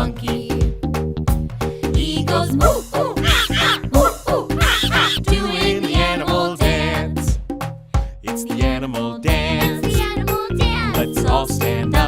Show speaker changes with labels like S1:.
S1: monkey. He goes moo, ooh, ah, ah, ooh, ooh, ah, ah, doing the animal dance. It's the animal dance. Let's all stand up.